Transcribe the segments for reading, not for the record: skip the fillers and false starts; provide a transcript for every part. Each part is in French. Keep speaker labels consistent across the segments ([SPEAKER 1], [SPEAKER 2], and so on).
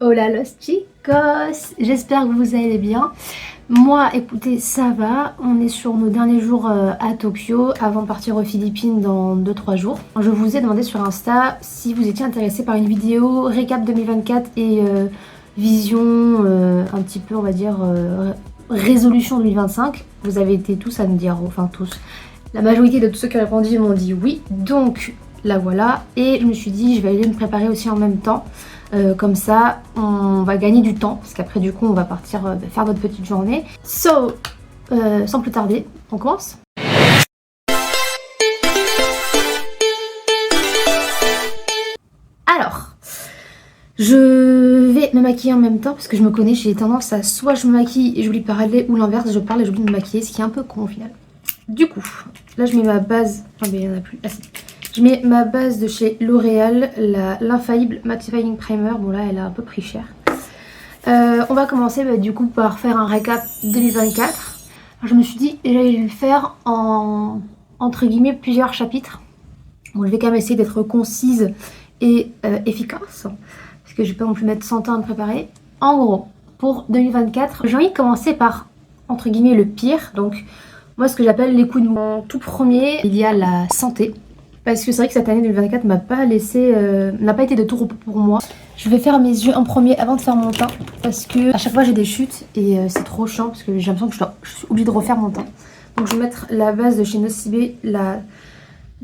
[SPEAKER 1] Hola los chicos, j'espère que vous allez bien. Moi, écoutez, ça va. On est sur nos derniers jours à Tokyo avant de partir aux Philippines dans 2-3 jours. Je vous ai demandé sur Insta si vous étiez intéressé par une vidéo récap 2024 et vision un petit peu, on va dire, résolution 2025. Vous avez été tous à me dire, enfin tous, la majorité de tous ceux qui ont répondu m'ont dit oui. Donc la voilà. Et je me suis dit, je vais aller me préparer aussi en même temps. Comme ça, on va gagner du temps parce qu'après, du coup, on va partir faire notre petite journée. Sans plus tarder, on commence. Alors, je vais me maquiller en même temps parce que je me connais, j'ai tendance à soit je me maquille et j'oublie de parler ou l'inverse, je parle et j'oublie de me maquiller, ce qui est un peu con au final. Du coup, là, je mets ma base. Ah, mais il n'y en a plus. Ah, si. Je mets ma base de chez L'Oréal, l'Infaillible Mattifying Primer. Bon là, elle a un peu pris cher. On va commencer du coup par faire un récap 2024. Alors, je me suis dit, j'allais le faire en entre guillemets plusieurs chapitres. Bon, je vais quand même essayer d'être concise et efficace. Parce que je vais pas non plus mettre 100 ans à me préparer. En gros, pour 2024, j'ai envie de commencer par entre guillemets le pire. Donc, moi, ce que j'appelle les coups de mon tout premier, il y a la santé. Parce que c'est vrai que cette année 2024 m'a pas laissé, n'a pas été de tout repos pour moi. Je vais faire mes yeux en premier avant de faire mon teint. Parce que à chaque fois j'ai des chutes et c'est trop chiant parce que j'ai l'impression que je suis obligée de refaire mon teint. Donc je vais mettre la base de chez Nocibé, la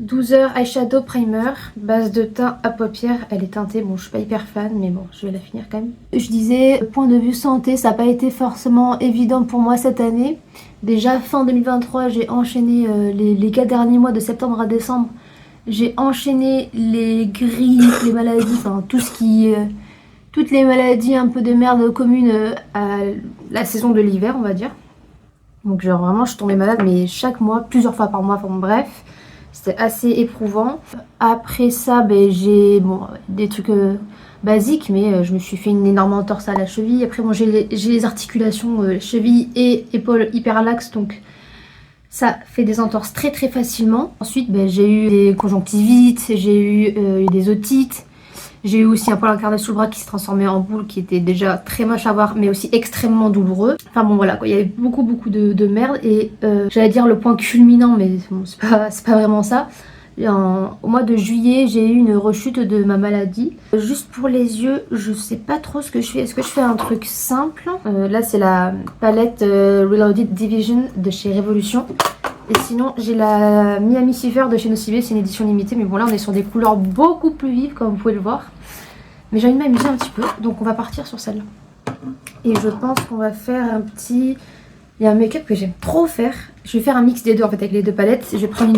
[SPEAKER 1] 12 heures Eyeshadow Primer, base de teint à paupières. Elle est teintée, bon je suis pas hyper fan mais bon je vais la finir quand même. Je disais, point de vue santé, ça n'a pas été forcément évident pour moi cette année. Déjà fin 2023 j'ai enchaîné les 4 derniers mois de septembre à décembre. J'ai enchaîné les grippes, les maladies, enfin tout ce qui... toutes les maladies un peu de merde communes à la saison de l'hiver, on va dire. Donc genre vraiment je suis tombée malade mais chaque mois, plusieurs fois par mois, enfin bref. C'était assez éprouvant. Après ça, j'ai des trucs basiques, mais je me suis fait une énorme entorse à la cheville. Après bon, j'ai les articulations cheville et épaules hyper laxes, donc... ça fait des entorses très très facilement. Ensuite, j'ai eu des conjonctivites, j'ai eu des otites. J'ai eu aussi un poil incarné sous le bras qui s'est transformé en boule, qui était déjà très moche à voir, mais aussi extrêmement douloureux. Enfin bon voilà quoi, il y avait beaucoup de merde. Et j'allais dire le point culminant, mais bon, c'est pas vraiment ça. Au mois de juillet, j'ai eu une rechute de ma maladie. Juste pour les yeux, je sais pas trop ce que je fais. Est-ce que je fais un truc simple? Là, c'est la palette Reloaded Division de chez Révolution. Et sinon, j'ai la Miami Silver de chez Nocibé. C'est une édition limitée. Mais bon, là, on est sur des couleurs beaucoup plus vives, comme vous pouvez le voir. Mais j'ai envie de m'amuser un petit peu. Donc, on va partir sur celle-là. Et je pense qu'on va faire un petit... il y a un make-up que j'aime trop faire. Je vais faire un mix des deux en fait avec les deux palettes. Je vais prendre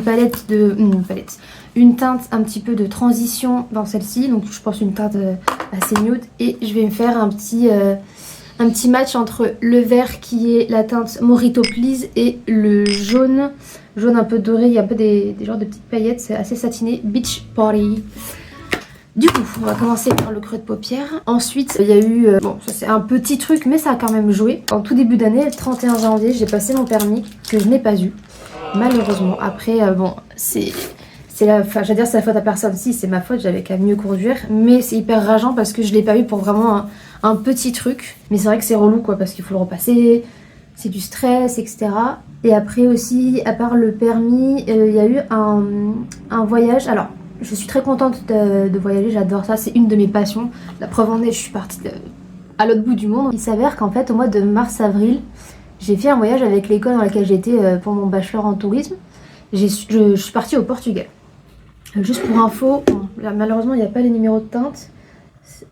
[SPEAKER 1] une teinte un petit peu de transition dans celle-ci. Donc je pense une teinte assez nude. Et je vais me faire un petit match entre le vert qui est la teinte Morito Please et le jaune. Jaune un peu doré, il y a un peu des genres de petites paillettes. C'est assez satiné. Beach Party. Du coup, on va commencer par le creux de paupière. Ensuite, il y a eu... bon, ça c'est un petit truc, mais ça a quand même joué. En tout début d'année, le 31 janvier, j'ai passé mon permis, que je n'ai pas eu. Malheureusement. Après, bon, c'est la... Enfin, j'allais dire c'est la faute à personne. Si, c'est ma faute, j'avais qu'à mieux conduire. Mais c'est hyper rageant parce que je l'ai pas eu pour vraiment un petit truc. Mais c'est vrai que c'est relou, quoi, parce qu'il faut le repasser. C'est du stress, etc. Et après aussi, à part le permis, il y a eu un voyage. Alors... je suis très contente de voyager, j'adore ça, c'est une de mes passions. La preuve en est, je suis partie à l'autre bout du monde. Il s'avère qu'en fait, au mois de mars-avril, j'ai fait un voyage avec l'école dans laquelle j'étais pour mon bachelor en tourisme. Je suis partie au Portugal. Juste pour info, bon, là, malheureusement, il n'y a pas les numéros de teinte.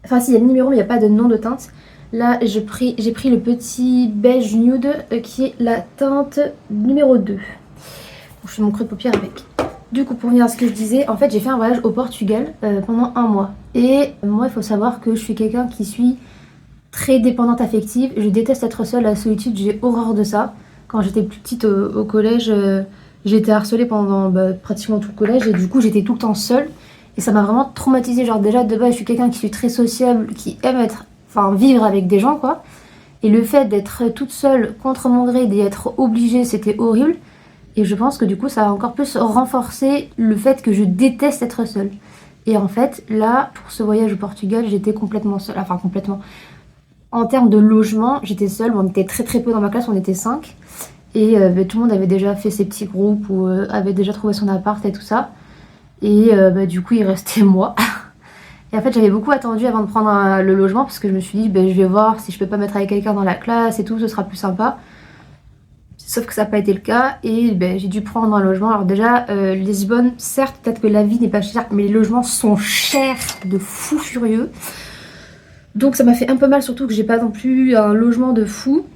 [SPEAKER 1] Enfin, si, il y a le numéro, mais il n'y a pas de nom de teinte. Là, j'ai pris le petit beige nude qui est la teinte numéro 2. Bon, je fais mon creux de paupière avec. Du coup, pour revenir à ce que je disais, en fait, j'ai fait un voyage au Portugal pendant un mois. Et moi, il faut savoir que je suis quelqu'un qui suis très dépendante affective. Je déteste être seule, la solitude, j'ai horreur de ça. Quand j'étais plus petite au collège, j'ai été harcelée pendant pratiquement tout le collège. Et du coup, j'étais tout le temps seule. Et ça m'a vraiment traumatisée. Genre déjà, de base, je suis quelqu'un qui suis très sociable, qui aime vivre avec des gens, quoi. Et le fait d'être toute seule, contre mon gré, d'être obligée, c'était horrible. Et je pense que du coup ça a encore plus renforcé le fait que je déteste être seule. Et en fait, là, pour ce voyage au Portugal, j'étais complètement seule. Enfin, complètement. En termes de logement, j'étais seule. On était très très peu dans ma classe, on était 5. Et tout le monde avait déjà fait ses petits groupes ou avait déjà trouvé son appart et tout ça. Et du coup, il restait moi. Et en fait, j'avais beaucoup attendu avant de prendre le logement parce que je me suis dit, je vais voir si je peux pas mettre avec quelqu'un dans la classe et tout, ce sera plus sympa. Sauf que ça n'a pas été le cas et j'ai dû prendre un logement. Alors déjà, Lisbonne, certes, peut-être que la vie n'est pas chère, mais les logements sont chers de fou furieux. Donc ça m'a fait un peu mal, surtout que j'ai pas non plus un logement de fou.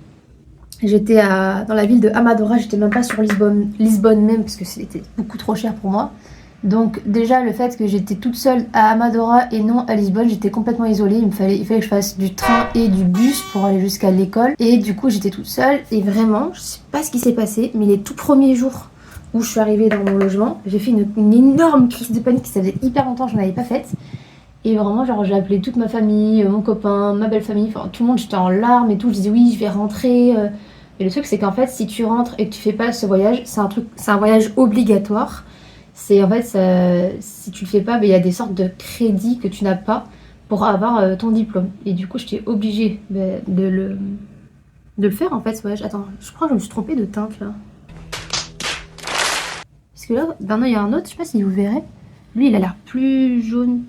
[SPEAKER 1] J'étais dans la ville de Amadora, j'étais même pas sur Lisbonne même, parce que c'était beaucoup trop cher pour moi. Donc déjà le fait que j'étais toute seule à Amadora et non à Lisbonne, j'étais complètement isolée, il fallait que je fasse du train et du bus pour aller jusqu'à l'école. Et du coup j'étais toute seule et vraiment, je sais pas ce qui s'est passé, mais les tout premiers jours où je suis arrivée dans mon logement, j'ai fait une énorme crise de panique, ça faisait hyper longtemps que je n'en avais pas faite. Et vraiment genre j'ai appelé toute ma famille, mon copain, ma belle famille, enfin tout le monde, j'étais en larmes et tout, je disais oui je vais rentrer. Et le truc c'est qu'en fait si tu rentres et que tu fais pas ce voyage, c'est un voyage obligatoire. C'est en fait, si tu le fais pas, il y a des sortes de crédits que tu n'as pas pour avoir ton diplôme. Et du coup, j'étais obligée de le faire en fait ce voyage. Attends, je crois que je me suis trompée de teinte là. Parce que là, d'un œil à un autre, je sais pas si vous verrez. Lui, il a l'air plus jaune.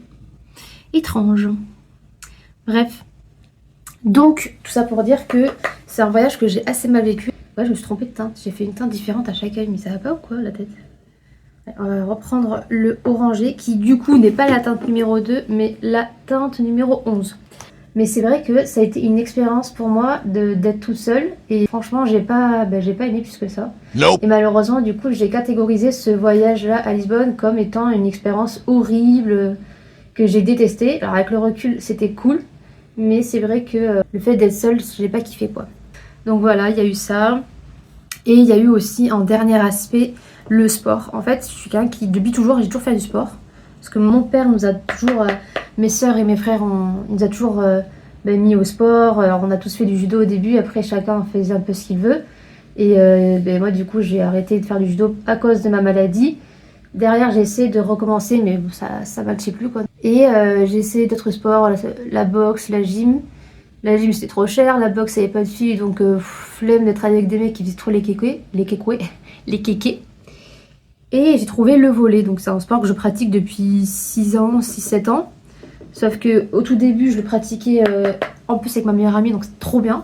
[SPEAKER 1] Étrange. Bref. Donc, tout ça pour dire que c'est un voyage que j'ai assez mal vécu. Ouais, je me suis trompée de teinte. J'ai fait une teinte différente à chaque œil, mais ça va pas ou quoi la tête? On va reprendre le orangé qui du coup n'est pas la teinte numéro 2 mais la teinte numéro 11. Mais c'est vrai que ça a été une expérience pour moi d'être toute seule et franchement j'ai pas aimé plus que ça. Nope. Et malheureusement du coup j'ai catégorisé ce voyage là à Lisbonne comme étant une expérience horrible que j'ai détestée. Alors avec le recul c'était cool mais c'est vrai que le fait d'être seule j'ai pas kiffé quoi. Donc voilà, il y a eu ça et il y a eu aussi en dernier aspect le sport. En fait, je suis quelqu'un qui, depuis toujours, j'ai toujours fait du sport. Parce que mon père nous a toujours, mes soeurs et mes frères, nous a toujours mis au sport. Alors, on a tous fait du judo au début, après chacun faisait un peu ce qu'il veut. Et moi, du coup, j'ai arrêté de faire du judo à cause de ma maladie. Derrière, j'ai essayé de recommencer, mais bon, ça matchait plus quoi. Et j'ai essayé d'autres sports, la boxe, la gym. La gym c'était trop cher, la boxe il n'y avait pas de filles, donc flemme d'être avec des mecs qui disent trop les kékés. Et j'ai trouvé le volley, donc c'est un sport que je pratique depuis 6-7 ans. Sauf que au tout début, je le pratiquais en plus avec ma meilleure amie, donc c'est trop bien.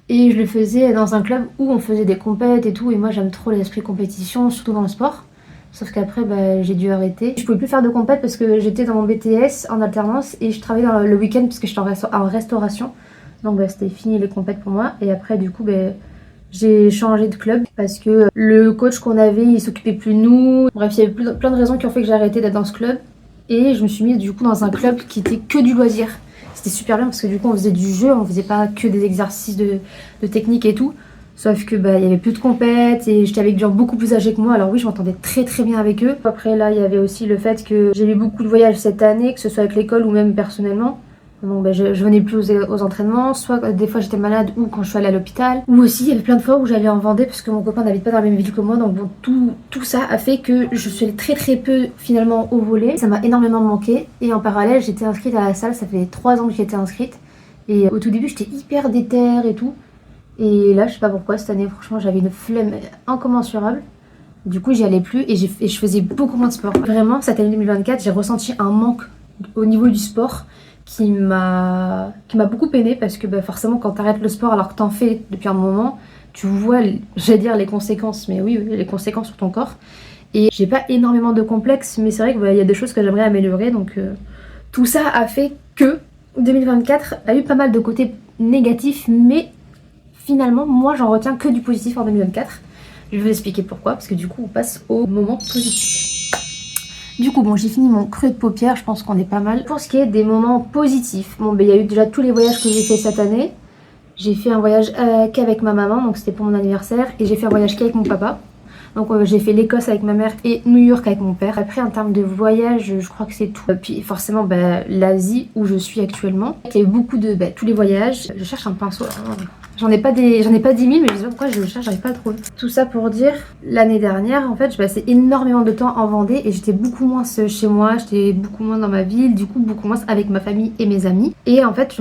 [SPEAKER 1] Et je le faisais dans un club où on faisait des compètes et tout. Et moi, j'aime trop l'esprit compétition, surtout dans le sport. Sauf qu'après, j'ai dû arrêter. Je pouvais plus faire de compète parce que j'étais dans mon BTS en alternance et je travaillais le week-end parce que j'étais en restauration. Donc c'était fini les compètes pour moi. Et après, du coup, j'ai changé de club parce que le coach qu'on avait, il s'occupait plus de nous. Bref, il y avait plein de raisons qui ont fait que j'ai arrêté d'être dans ce club. Et je me suis mise du coup dans un club qui était que du loisir. C'était super bien parce que du coup on faisait du jeu, on faisait pas que des exercices de technique et tout. Sauf que il y avait plus de compètes et j'étais avec des gens beaucoup plus âgés que moi. Alors oui, je m'entendais très très bien avec eux. Après là, il y avait aussi le fait que j'ai eu beaucoup de voyages cette année, que ce soit avec l'école ou même personnellement. Donc je venais plus aux entraînements, soit des fois j'étais malade ou quand je suis allée à l'hôpital. Ou aussi il y avait plein de fois où j'allais en Vendée parce que mon copain n'habite pas dans la même ville que moi. Donc bon, tout ça a fait que je suis allée très très peu finalement au volley. Ça m'a énormément manqué. Et en parallèle j'étais inscrite à la salle, ça fait 3 ans que j'étais inscrite. Et au tout début j'étais hyper déter et tout. Et là je sais pas pourquoi cette année franchement j'avais une flemme incommensurable. Du coup j'y allais plus et je faisais beaucoup moins de sport. Vraiment cette année 2024 j'ai ressenti un manque au niveau du sport qui m'a beaucoup peiné parce que forcément quand t'arrêtes le sport alors que t'en fais depuis un moment, tu vois, j'allais dire les conséquences, mais oui, les conséquences sur ton corps. Et j'ai pas énormément de complexes, mais c'est vrai qu'il y a des choses que j'aimerais améliorer, donc tout ça a fait que 2024 a eu pas mal de côtés négatifs, mais finalement moi j'en retiens que du positif en 2024. Je vais vous expliquer pourquoi, parce que du coup on passe au moment positif. Du coup, j'ai fini mon creux de paupières, je pense qu'on est pas mal. Pour ce qui est des moments positifs, il y a eu déjà tous les voyages que j'ai fait cette année. J'ai fait un voyage qu'avec ma maman, donc c'était pour mon anniversaire, et j'ai fait un voyage qu'avec mon papa. Donc j'ai fait l'Écosse avec ma mère et New York avec mon père. Après en termes de voyage, je crois que c'est tout. Puis forcément l'Asie où je suis actuellement. Il y a eu beaucoup de tous les voyages. Je cherche un pinceau. J'en ai pas 10 000 mais je sais pas pourquoi je le cherche, j'arrive pas à le trouver. Tout ça pour dire, l'année dernière en fait je passais énormément de temps en Vendée et j'étais beaucoup moins chez moi, j'étais beaucoup moins dans ma ville, du coup beaucoup moins avec ma famille et mes amis. Et en fait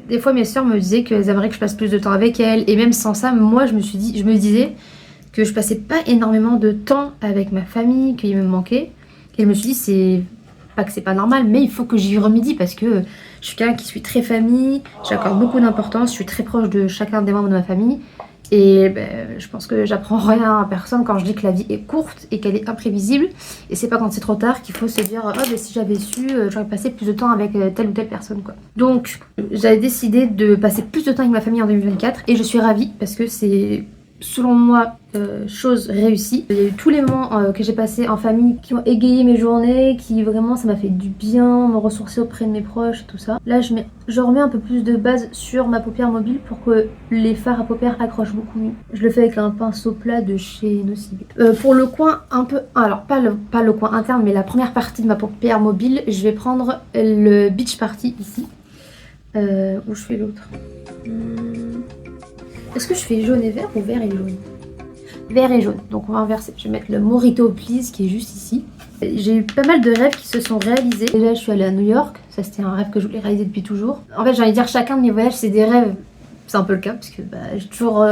[SPEAKER 1] des fois mes soeurs me disaient qu'elles aimeraient que je passe plus de temps avec elles, et même sans ça, moi je me disais que je passais pas énormément de temps avec ma famille, qu'il me manquait. Et je me suis dit c'est pas que c'est pas normal, mais il faut que j'y remédie parce que je suis quelqu'un qui suis très famille, j'accorde beaucoup d'importance, je suis très proche de chacun des membres de ma famille. Et je pense que j'apprends rien à personne quand je dis que la vie est courte et qu'elle est imprévisible. Et c'est pas quand c'est trop tard qu'il faut se dire oh si j'avais su, j'aurais passé plus de temps avec telle ou telle personne quoi. Donc j'avais décidé de passer plus de temps avec ma famille en 2024 et je suis ravie parce que c'est selon moi chose réussie. Il y a eu tous les moments que j'ai passés en famille qui ont égayé mes journées, qui vraiment ça m'a fait du bien, me ressourcer auprès de mes proches, tout ça. Là je remets un peu plus de base sur ma paupière mobile pour que les fards à paupières accrochent beaucoup mieux. Je le fais avec un pinceau plat de chez Nocibé. Pour le coin un peu, alors pas le coin interne mais la première partie de ma paupière mobile, je vais prendre le Beach Party ici. Où je fais l'autre. Est-ce que je fais jaune et vert ou vert et jaune? Vert et jaune, donc on va inverser. Je vais mettre le Morito Please qui est juste ici. J'ai eu pas mal de rêves qui se sont réalisés. Déjà je suis allée à New York, ça c'était un rêve que je voulais réaliser depuis toujours. En fait j'ai envie de dire chacun de mes voyages c'est des rêves, c'est un peu le cas parce que j'ai toujours...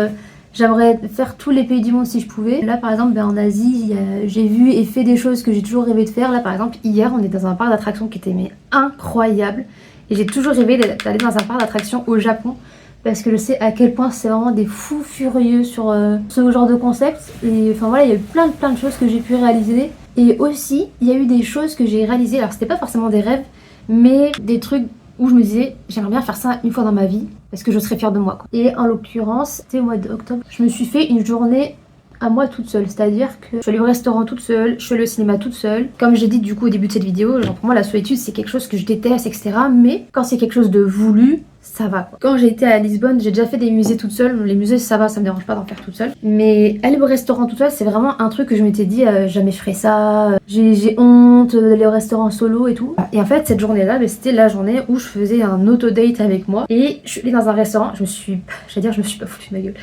[SPEAKER 1] j'aimerais faire tous les pays du monde si je pouvais. Là par exemple en Asie j'ai vu et fait des choses que j'ai toujours rêvé de faire. Là par exemple hier on est dans un parc d'attractions qui était incroyable. Et j'ai toujours rêvé d'aller dans un parc d'attractions au Japon. Parce que je sais à quel point c'est vraiment des fous furieux sur ce genre de concept. Et enfin voilà, il y a eu plein de choses que j'ai pu réaliser. Et aussi, il y a eu des choses que j'ai réalisées. Alors c'était pas forcément des rêves, mais des trucs où je me disais j'aimerais bien faire ça une fois dans ma vie. Parce que je serais fière de moi quoi. Et en l'occurrence, c'était au mois d'octobre. Je me suis fait une journée à moi toute seule, c'est-à-dire que je suis allée au restaurant toute seule, je suis allée au cinéma toute seule. Comme j'ai dit du coup au début de cette vidéo, genre pour moi la solitude c'est quelque chose que je déteste etc. Mais quand c'est quelque chose de voulu, ça va quoi. Quand j'ai été à Lisbonne, j'ai déjà fait des musées toute seule. Les musées ça va, ça me dérange pas d'en faire toute seule. Mais aller au restaurant toute seule c'est vraiment un truc que je m'étais dit jamais je ferai ça, j'ai honte d'aller au restaurant solo et tout. Et en fait cette journée là, c'était la journée où je faisais un auto-date avec moi. Et je suis allée dans un restaurant, je me suis pas foutue de ma gueule.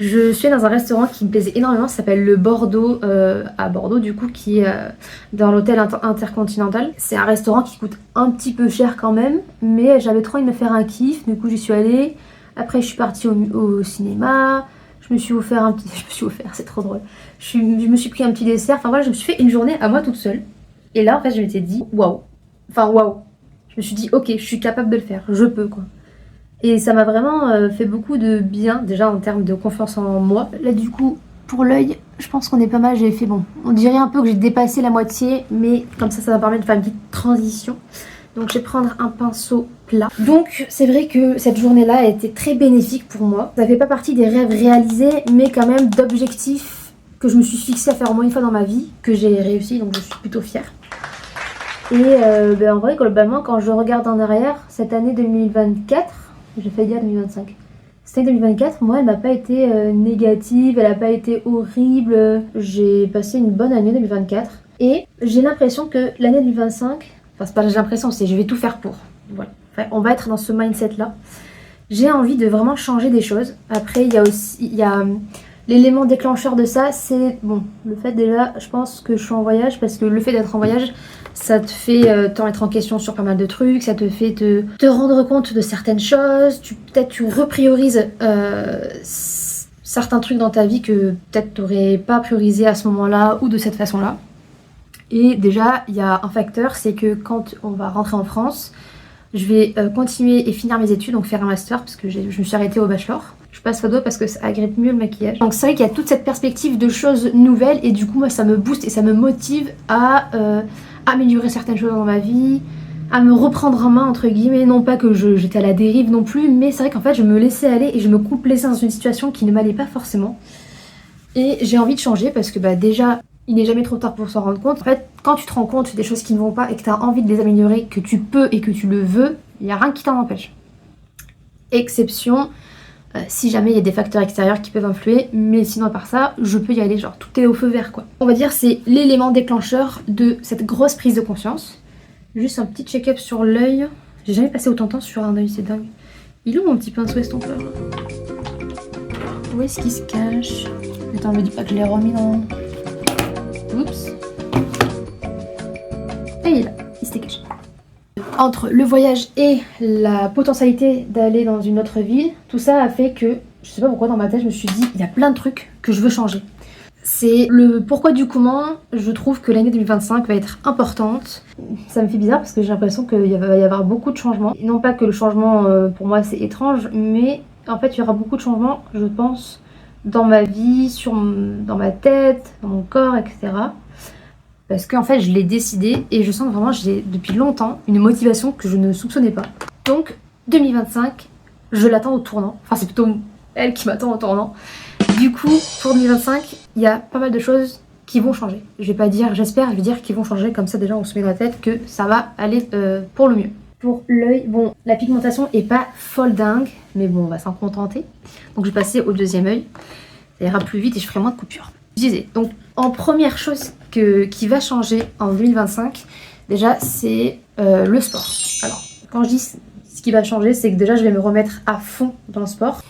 [SPEAKER 1] Je suis dans un restaurant qui me plaisait énormément, ça s'appelle le Bordeaux, à Bordeaux du coup, qui est dans l'hôtel Intercontinental. C'est un restaurant qui coûte un petit peu cher quand même, mais j'avais trop envie de me faire un kiff, du coup j'y suis allée. Après je suis partie au cinéma, je me suis offert c'est trop drôle. Je me suis pris un petit dessert, enfin voilà, je me suis fait une journée à moi toute seule. Et là en fait je m'étais dit waouh, je me suis dit ok, je suis capable de le faire, je peux quoi. Et ça m'a vraiment fait beaucoup de bien, déjà en termes de confiance en moi. Là du coup, pour l'œil, je pense qu'on est pas mal, j'ai fait bon. On dirait un peu que j'ai dépassé la moitié, mais comme ça va me permettre de faire une petite transition. Donc je vais prendre un pinceau plat. Donc c'est vrai que cette journée-là a été très bénéfique pour moi. Ça fait pas partie des rêves réalisés, mais quand même d'objectifs que je me suis fixé à faire au moins une fois dans ma vie, que j'ai réussi, donc je suis plutôt fière. Et en vrai, globalement, quand je regarde en arrière, cette année 2024, j'ai failli dire 2025. Cette année 2024, moi, elle m'a pas été négative, elle a pas été horrible. J'ai passé une bonne année 2024. Et j'ai l'impression que l'année 2025, enfin c'est pas j'ai l'impression, c'est je vais tout faire pour. Voilà. Enfin, on va être dans ce mindset-là. J'ai envie de vraiment changer des choses. Après, il y a l'élément déclencheur de ça, c'est bon, le fait déjà, je pense que je suis en voyage, parce que le fait d'être en voyage, ça te fait t'en mettre en question sur pas mal de trucs, ça te fait te rendre compte de certaines choses, peut-être tu repriorises certains trucs dans ta vie que peut-être t'aurais pas priorisé à ce moment-là ou de cette façon-là. Et déjà, il y a un facteur, c'est que quand on va rentrer en France, je vais continuer et finir mes études, donc faire un master, parce que je me suis arrêtée au bachelor. Je passe au doigt parce que ça agrippe mieux le maquillage. Donc c'est vrai qu'il y a toute cette perspective de choses nouvelles et du coup moi ça me booste et ça me motive à améliorer certaines choses dans ma vie, à me reprendre en main entre guillemets, non pas que j'étais à la dérive non plus, mais c'est vrai qu'en fait je me laissais aller et je me complaisais dans une situation qui ne m'allait pas forcément. Et j'ai envie de changer parce que déjà il n'est jamais trop tard pour s'en rendre compte. En fait quand tu te rends compte des choses qui ne vont pas et que tu as envie de les améliorer, que tu peux et que tu le veux, il n'y a rien qui t'en empêche. Exception si jamais il y a des facteurs extérieurs qui peuvent influer, mais sinon à part ça, je peux y aller, genre tout est au feu vert quoi. On va dire c'est l'élément déclencheur de cette grosse prise de conscience. Juste un petit check-up sur l'œil. J'ai jamais passé autant de temps sur un œil, c'est dingue. Il est où mon petit pinceau estompeur? Où est-ce qu'il se cache? Attends, me dis pas que je l'ai remis dans... Oups. Et il est là, il s'était caché. Entre le voyage et la potentialité d'aller dans une autre ville, tout ça a fait que, je sais pas pourquoi dans ma tête, je me suis dit, il y a plein de trucs que je veux changer. C'est le pourquoi du comment, je trouve que l'année 2025 va être importante. Ça me fait bizarre parce que j'ai l'impression qu'il va y avoir beaucoup de changements. Non pas que le changement pour moi c'est étrange, mais en fait il y aura beaucoup de changements, je pense, dans ma vie, dans ma tête, dans mon corps, etc. Parce qu'en fait je l'ai décidé et je sens que vraiment j'ai depuis longtemps une motivation que je ne soupçonnais pas. Donc 2025, je l'attends au tournant. Enfin c'est plutôt elle qui m'attend au tournant. Du coup, pour 2025, il y a pas mal de choses qui vont changer. Je vais pas dire j'espère, je vais dire qu'ils vont changer, comme ça déjà on se met dans la tête que ça va aller pour le mieux. Pour l'œil, bon, la pigmentation est pas folle dingue, mais bon, on va s'en contenter. Donc je vais passer au deuxième œil, ça ira plus vite et je ferai moins de coupures. Je disais, donc en première chose qui va changer en 2025, déjà c'est le sport. Alors, quand je dis ce qui va changer, c'est que déjà je vais me remettre à fond dans le sport.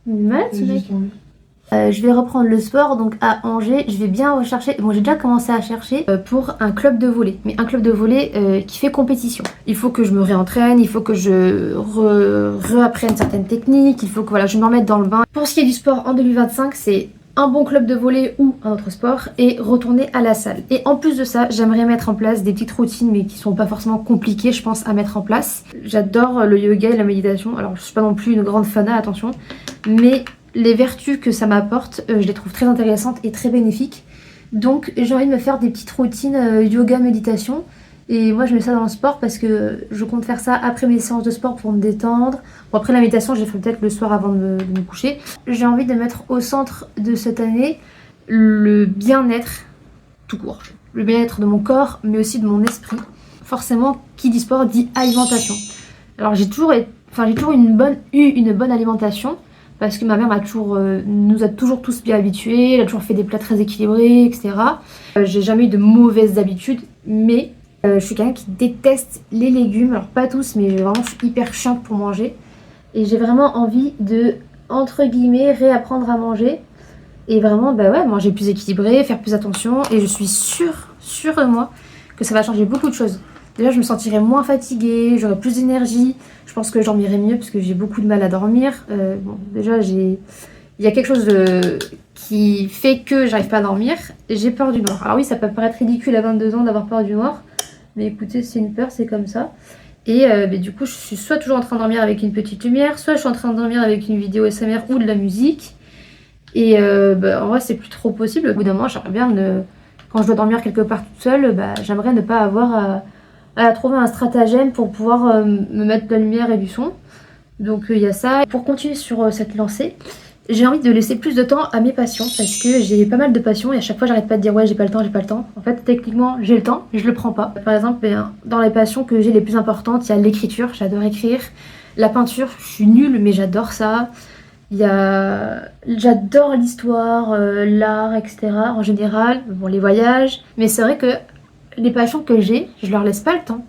[SPEAKER 1] Je vais reprendre le sport, donc à Angers, je vais bien rechercher, bon j'ai déjà commencé à chercher pour un club de volley, mais un club de volley qui fait compétition. Il faut que je me réentraîne, il faut que je réapprenne certaines techniques, il faut que voilà, je me remette dans le bain. Pour ce qui est du sport en 2025, c'est un bon club de volley ou un autre sport et retourner à la salle. Et en plus de ça, j'aimerais mettre en place des petites routines mais qui sont pas forcément compliquées je pense à mettre en place. J'adore le yoga et la méditation, alors je suis pas non plus une grande fana, attention, mais les vertus que ça m'apporte, je les trouve très intéressantes et très bénéfiques. Donc j'ai envie de me faire des petites routines yoga, méditation. Et moi je mets ça dans le sport parce que je compte faire ça après mes séances de sport pour me détendre. Bon après la méditation je l'ai fait peut-être le soir avant de me coucher. J'ai envie de mettre au centre de cette année le bien-être tout court. Le bien-être de mon corps mais aussi de mon esprit. Forcément qui dit sport dit alimentation. Alors j'ai toujours eu une bonne alimentation. Parce que ma mère nous a toujours tous bien habitués, elle a toujours fait des plats très équilibrés, etc. J'ai jamais eu de mauvaises habitudes, mais je suis quelqu'un qui déteste les légumes. Alors pas tous, mais vraiment je suis hyper chiante pour manger. Et j'ai vraiment envie de, entre guillemets, réapprendre à manger. Et vraiment, manger plus équilibré, faire plus attention. Et je suis sûre de moi que ça va changer beaucoup de choses. Déjà, je me sentirais moins fatiguée, j'aurais plus d'énergie. Je pense que je dormirais mieux parce que j'ai beaucoup de mal à dormir. Déjà, il y a quelque chose qui fait que j'arrive pas à dormir. J'ai peur du noir. Alors oui, ça peut paraître ridicule à 22 ans d'avoir peur du noir. Mais écoutez, c'est une peur, c'est comme ça. Et du coup, je suis soit toujours en train de dormir avec une petite lumière, soit je suis en train de dormir avec une vidéo SMR ou de la musique. Et en vrai, c'est plus trop possible. Au bout d'un moment, j'aimerais bien, quand je dois dormir quelque part toute seule, j'aimerais ne pas avoir à trouver un stratagème pour pouvoir me mettre de la lumière et du son. Donc il y a ça. Pour continuer sur cette lancée, j'ai envie de laisser plus de temps à mes passions parce que j'ai pas mal de passions et à chaque fois j'arrête pas de dire ouais j'ai pas le temps. En fait techniquement j'ai le temps, je le prends pas. Par exemple dans les passions que j'ai les plus importantes, il y a l'écriture, j'adore écrire. La peinture, je suis nulle mais j'adore ça. J'adore l'histoire, l'art, etc. en général, bon les voyages. Mais c'est vrai que les passions que j'ai, je leur laisse pas le temps.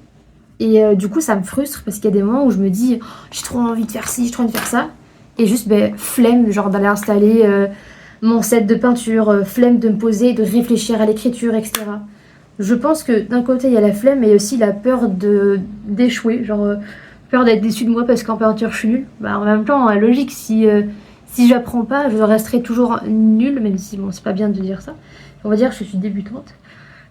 [SPEAKER 1] Et du coup, ça me frustre parce qu'il y a des moments où je me dis oh, j'ai trop envie de faire ci, j'ai trop envie de faire ça. Et juste, flemme, genre d'aller installer mon set de peinture, flemme de me poser, de réfléchir à l'écriture, etc. Je pense que d'un côté, il y a la flemme et aussi la peur d'échouer, genre peur d'être déçue de moi parce qu'en peinture, je suis nulle. En même temps, logique, si j'apprends pas, je resterai toujours nulle, même si, bon, c'est pas bien de dire ça. On va dire que je suis débutante.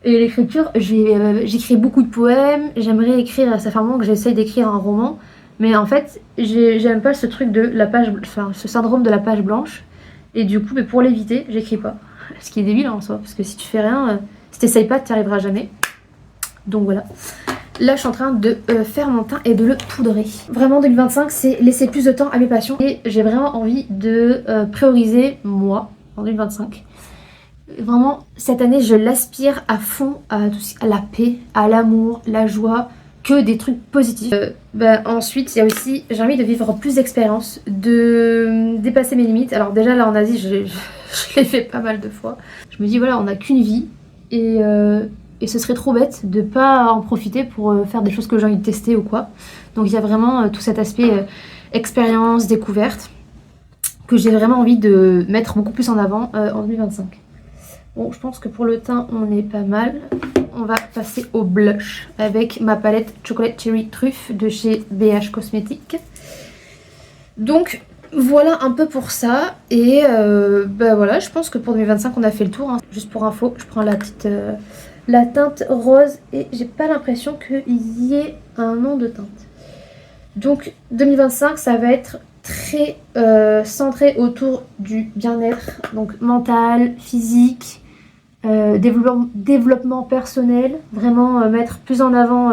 [SPEAKER 1] Et l'écriture, j'écris beaucoup de poèmes, j'aimerais écrire, ça fait un moment que j'essaye d'écrire un roman, mais en fait, j'aime pas ce truc de la page, enfin, ce syndrome de la page blanche, et du coup, pour l'éviter, j'écris pas. Ce qui est débile en soi, parce que si tu fais rien, si t'essayes pas, t'y arriveras jamais. Donc voilà. Là, je suis en train de faire mon teint et de le poudrer. Vraiment, 2025, c'est laisser plus de temps à mes passions, et j'ai vraiment envie de prioriser moi, en 2025. Vraiment, cette année, je l'aspire à fond à la paix, à l'amour, la joie, que des trucs positifs. Ensuite, il y a aussi, j'ai envie de vivre plus d'expériences, de dépasser mes limites. Alors déjà là en Asie, je l'ai fait pas mal de fois. Je me dis voilà, on n'a qu'une vie et ce serait trop bête de pas en profiter pour faire des choses que j'ai envie de tester ou quoi. Donc il y a vraiment tout cet aspect expérience, découverte, que j'ai vraiment envie de mettre beaucoup plus en avant en 2025. Bon, je pense que pour le teint, on est pas mal. On va passer au blush avec ma palette Chocolate Cherry Truffe de chez BH Cosmetics. Donc voilà un peu pour ça. Et voilà, je pense que pour 2025, on a fait le tour. Hein. Juste pour info, je prends la teinte rose et j'ai pas l'impression qu'il y ait un nom de teinte. Donc 2025, ça va être très centré autour du bien-être, donc mental, physique, développement personnel, vraiment mettre plus en avant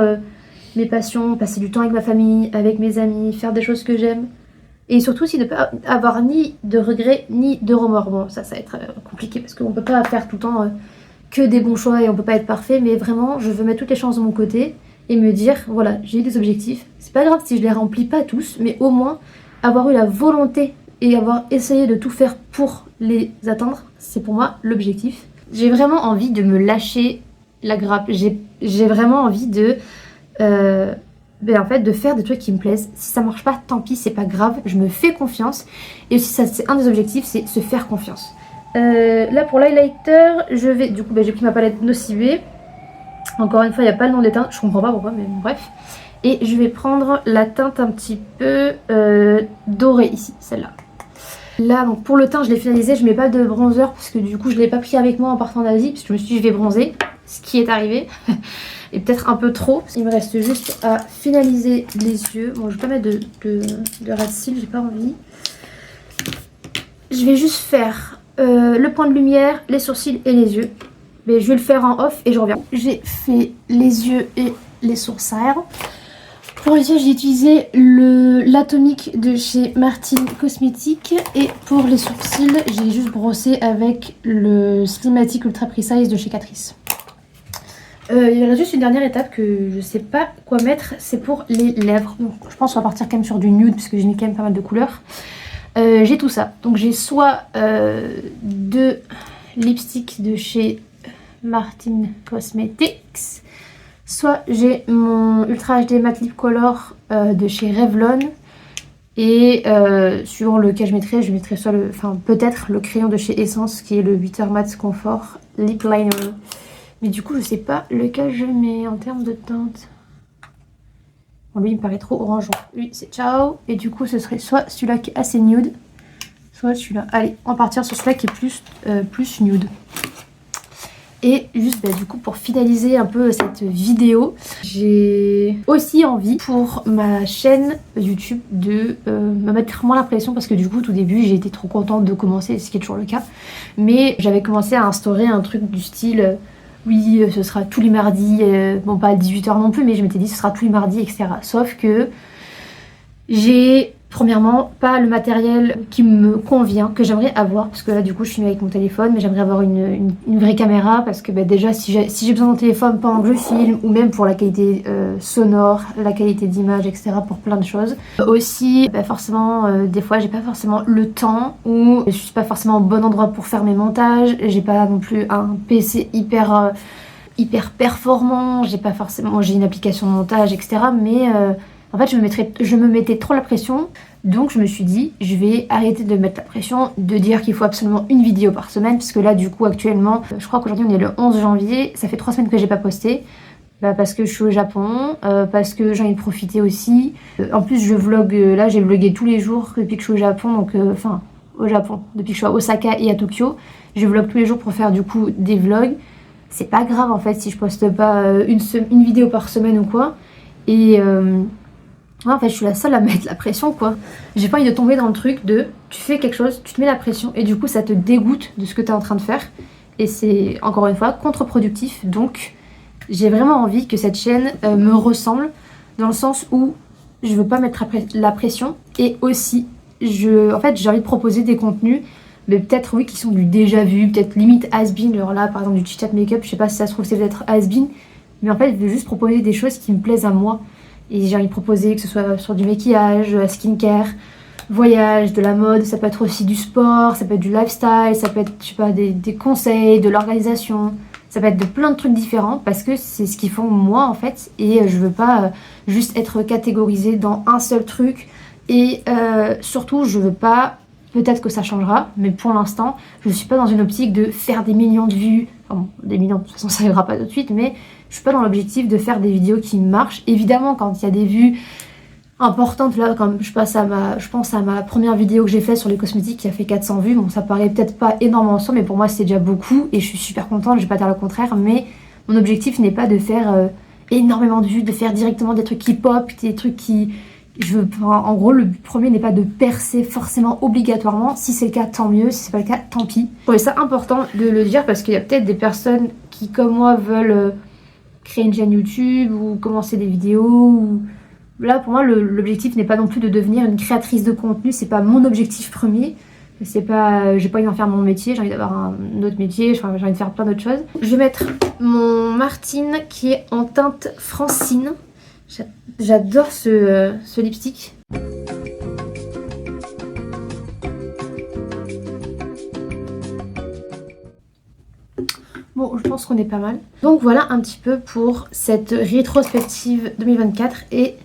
[SPEAKER 1] mes passions, passer du temps avec ma famille, avec mes amis, faire des choses que j'aime. Et surtout aussi ne pas avoir ni de regrets ni de remords. Bon, ça va être compliqué parce qu'on peut pas faire tout le temps que des bons choix et on peut pas être parfait, mais vraiment je veux mettre toutes les chances de mon côté et me dire voilà, j'ai eu des objectifs. C'est pas grave si je les remplis pas tous, mais au moins avoir eu la volonté et avoir essayé de tout faire pour les atteindre, c'est pour moi l'objectif. J'ai vraiment envie de me lâcher la grappe. J'ai vraiment envie de en fait, de faire des trucs qui me plaisent. Si ça marche pas, tant pis, c'est pas grave. Je me fais confiance. Et aussi, ça, c'est un des objectifs, c'est se faire confiance. Là, pour l'highlighter, je vais... Du coup, j'ai pris ma palette Nocive. Encore une fois, il n'y a pas le nom des teintes. Je comprends pas pourquoi, mais bon, bref. Et je vais prendre la teinte un petit peu dorée ici, celle-là. Là, donc pour le teint, je l'ai finalisé. Je mets pas de bronzer parce que du coup, je l'ai pas pris avec moi en partant d'Asie. Parce que je me suis dit, je vais bronzer. Ce qui est arrivé. Et peut-être un peu trop. Il me reste juste à finaliser les yeux. Bon, je vais pas mettre de ras de cils, j'ai pas envie. Je vais juste faire le point de lumière, les sourcils et les yeux. Mais je vais le faire en off et je reviens. J'ai fait les yeux et les sourcils. Pour les yeux, j'ai utilisé l'atomique de chez Martin Cosmetics. Et pour les sourcils, j'ai juste brossé avec le Slimatic Ultra Precise de chez Catrice. Il y a juste une dernière étape que je sais pas quoi mettre, c'est pour les lèvres. Donc, je pense qu'on va partir quand même sur du nude parce que j'ai mis quand même pas mal de couleurs. J'ai tout ça. Donc j'ai soit deux lipsticks de chez Martin Cosmetics, soit j'ai mon Ultra HD Matte Lip Color de chez Revlon. Et suivant lequel je mettrai soit peut-être le crayon de chez Essence qui est le 8h Matte Comfort Lip Liner. Mais du coup, je sais pas lequel je mets en termes de teinte. Bon, lui, il me paraît trop orange. Lui, c'est ciao. Et du coup, ce serait soit celui-là qui est assez nude, soit celui-là. Allez, on va partir sur celui-là qui est plus nude. Et juste, du coup, pour finaliser un peu cette vidéo, j'ai aussi envie pour ma chaîne YouTube de me mettre moins la pression parce que du coup, tout début, j'ai été trop contente de commencer, ce qui est toujours le cas. Mais j'avais commencé à instaurer un truc du style... oui, ce sera tous les mardis, bon pas à 18h non plus, mais je m'étais dit ce sera tous les mardis, etc. Sauf que j'ai premièrement pas le matériel qui me convient, que j'aimerais avoir, parce que là du coup je suis avec mon téléphone, mais j'aimerais avoir une vraie caméra, parce que déjà si j'ai besoin d'un téléphone pendant que je filme, ou même pour la qualité sonore, la qualité d'image, etc. pour plein de choses. Aussi, forcément, des fois j'ai pas forcément le temps, ou je suis pas forcément au bon endroit pour faire mes montages, j'ai pas non plus un PC hyper performant, j'ai une application de montage, etc. Mais en fait, je me mettais trop la pression, donc je me suis dit, je vais arrêter de mettre la pression, de dire qu'il faut absolument une vidéo par semaine, puisque là, du coup, actuellement, je crois qu'aujourd'hui, on est le 11 janvier, ça fait 3 semaines que j'ai pas posté, parce que je suis au Japon, parce que j'ai envie de profiter aussi. En plus, je vlog, là, j'ai vlogué tous les jours depuis que je suis au Japon, donc, au Japon, depuis que je suis à Osaka et à Tokyo, je vlog tous les jours pour faire, du coup, des vlogs. C'est pas grave, en fait, si je poste pas une vidéo par semaine ou quoi, et... en fait, je suis la seule à mettre la pression, quoi. J'ai pas envie de tomber dans le truc de tu fais quelque chose, tu te mets la pression et du coup ça te dégoûte de ce que tu es en train de faire. Et c'est encore une fois contre-productif. Donc j'ai vraiment envie que cette chaîne me ressemble dans le sens où je veux pas mettre la pression. Et aussi, j'ai envie de proposer des contenus, mais peut-être oui qui sont du déjà vu, peut-être limite has-been. Alors là, par exemple, du chit-chat make-up, je sais pas si ça se trouve c'est peut-être has-been. Mais en fait, je vais juste proposer des choses qui me plaisent à moi. Et j'ai envie de proposer que ce soit sur du maquillage, de la skincare, voyage, de la mode, ça peut être aussi du sport, ça peut être du lifestyle, ça peut être, je sais pas, des conseils, de l'organisation. Ça peut être de plein de trucs différents parce que c'est ce qu'ils font moi en fait. Et je veux pas juste être catégorisée dans un seul truc. Et surtout, je veux pas, peut-être que ça changera, mais pour l'instant, je suis pas dans une optique de faire des millions de vues. Enfin, bon, des millions, de toute façon, ça arrivera pas tout de suite, mais je suis pas dans l'objectif de faire des vidéos qui marchent. Évidemment, quand il y a des vues importantes, là, comme je pense à ma première vidéo que j'ai faite sur les cosmétiques qui a fait 400 vues, bon, ça paraît peut-être pas énorme en soi, mais pour moi, c'est déjà beaucoup, et je suis super contente, je vais pas dire le contraire, mais mon objectif n'est pas de faire énormément de vues, de faire directement des trucs qui pop, des trucs qui... en gros, le but premier n'est pas de percer forcément obligatoirement. Si c'est le cas, tant mieux. Si c'est pas le cas, tant pis. Je trouvais ça important de le dire parce qu'il y a peut-être des personnes qui, comme moi, veulent créer une chaîne YouTube ou commencer des vidéos. Ou... Là, pour moi, l'objectif n'est pas non plus de devenir une créatrice de contenu. C'est pas mon objectif premier. C'est pas, j'ai pas envie d'en faire mon métier. J'ai envie d'avoir un autre métier. J'ai envie de faire plein d'autres choses. Je vais mettre mon Martine qui est en teinte Francine. J'adore ce lipstick. Bon, je pense qu'on est pas mal. Donc voilà un petit peu pour cette rétrospective 2024 et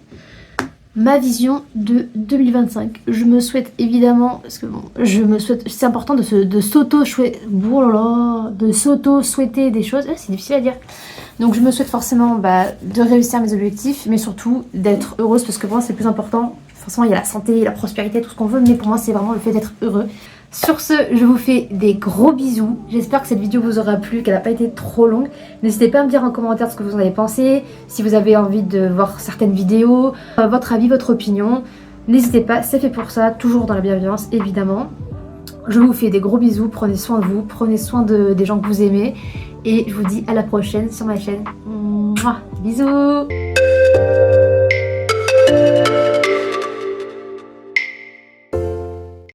[SPEAKER 1] ma vision de 2025. Je me souhaite évidemment, parce que bon, c'est important de s'auto-souhaiter des choses. C'est difficile à dire. Donc je me souhaite forcément de réussir mes objectifs, mais surtout d'être heureuse, parce que pour moi c'est le plus important. Forcément il y a la santé, la prospérité, tout ce qu'on veut, mais pour moi c'est vraiment le fait d'être heureux. Sur ce, je vous fais des gros bisous. J'espère que cette vidéo vous aura plu, qu'elle n'a pas été trop longue. N'hésitez pas à me dire en commentaire ce que vous en avez pensé, si vous avez envie de voir certaines vidéos, votre avis, votre opinion. N'hésitez pas, c'est fait pour ça, toujours dans la bienveillance évidemment. Je vous fais des gros bisous, prenez soin de vous, prenez soin des gens que vous aimez. Et je vous dis à la prochaine sur ma chaîne. Mouah, bisous.